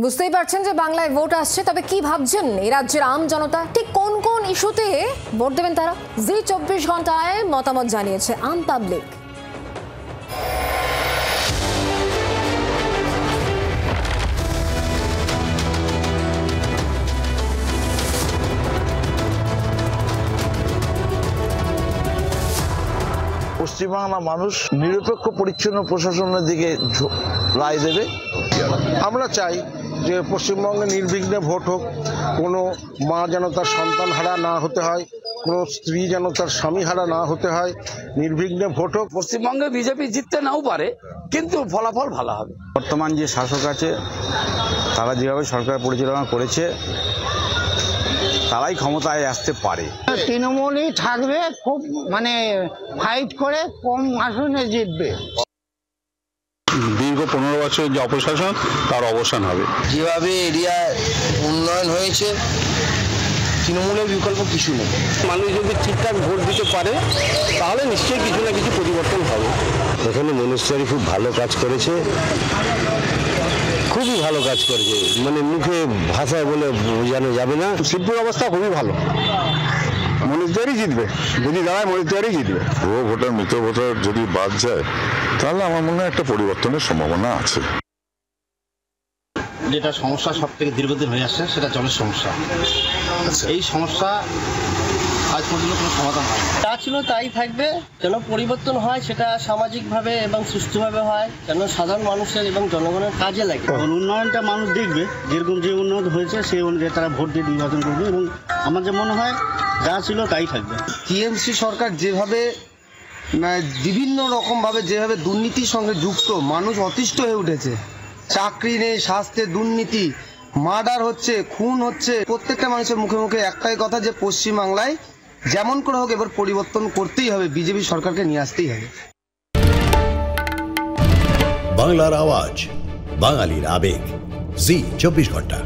বুঝতেই পারছেন যে বাংলায় ভোট আসছে, তবে কি ভাবছেন এই রাজ্যের আম জনতা? ঠিক কোন কোন ইস্যুতে ভোট দেবেন তারা? জি 24 ঘন্টায় মতামত জানিয়েছে আম পাবলিক। পশ্চিমবাংলার মানুষ নিরপেক্ষ পরিচ্ছন্ন প্রশাসনের দিকে রায় দেবে। আমরা চাই যে পশ্চিমবঙ্গে নির্বিঘ্নে ভোট হোক, কোনো মা যেন তার সন্তান হারা না হতে হয়, কোনো স্ত্রী যেন তার স্বামী হারা না হতে হয়, নির্বিঘ্নে ভোট হোক। পশ্চিমবঙ্গে বিজেপি জিততে নাও পারে, কিন্তু ফলাফল ভালো হবে। বর্তমান যে শাসক আছে তারা যেভাবে সরকার পরিচালনা করেছে তারাই ক্ষমতায় আসতে পারে। তৃণমূলই থাকবে, খুব ফাইট করে কম আসনে জিতবে। দীর্ঘ 15 বছরের যে অপশাসন তার অবসান হবে। যেভাবে এরিয়া উন্নয়ন হয়েছে, তৃণমূলের বিকল্প কিছু নেই। মানুষ যদি ঠিকঠাক ভোট দিতে পারে তাহলে নিশ্চয়ই কিছু না কিছু পরিবর্তন হবে। এখানে মিনিস্টারি খুব ভালো কাজ করেছে, খুবই ভালো কাজ করেছে, মুখে ভাষায় বলে বোঝানো যাবে না। শিল্পের অবস্থা খুবই ভালো, মনিস্টারই জিতবে, যদি দাঁড়ায় মনিস্টারই জিতবে। ভুয়ো ভোটার মৃত ভোটার যদি বাদ যায় তাহলে আমার মনে হয় একটা পরিবর্তনের সম্ভাবনা আছে। যেটা সমস্যা সব থেকে দীর্ঘদিন হয়ে আসছে সেটা জলের সমস্যা। এই সমস্যা আজ পর্যন্ত কোনো সমাধান হয় না। যা ছিল তাই থাকবে, যেন পরিবর্তন হয়, সেটা সামাজিকভাবে এবং সুষ্ঠুভাবে হয়, যেন সাধারণ মানুষের এবং জনগণের কাজে লাগে। উন্নয়নটা মানুষ দেখবে, যেরকম যে উন্নয়ন হয়েছে সেই অনুযায়ী তারা ভোট দিয়ে নির্বাচন করবে, এবং আমার যে মনে হয় যা ছিল তাই থাকবে। টিএমসি সরকার যেভাবে বিভিন্ন রকমভাবে যেভাবে দুর্নীতির সঙ্গে যুক্ত, মানুষ অতিষ্ঠ হয়ে উঠেছে। চাকরি নেই, স্বাস্থ্যে দুর্নীতি, মার্ডার হচ্ছে, খুন হচ্ছে। প্রত্যেকটা মানুষের মুখে মুখে একটাই কথা যে পশ্চিমবাংলায় যেমন করে হোক এবার পরিবর্তন করতেই হবে, বিজেপি সরকারকে নিয়ে আসতেই হবে। বাংলার আওয়াজ, বাঙালির আবেগ, জি 24 ঘন্টা।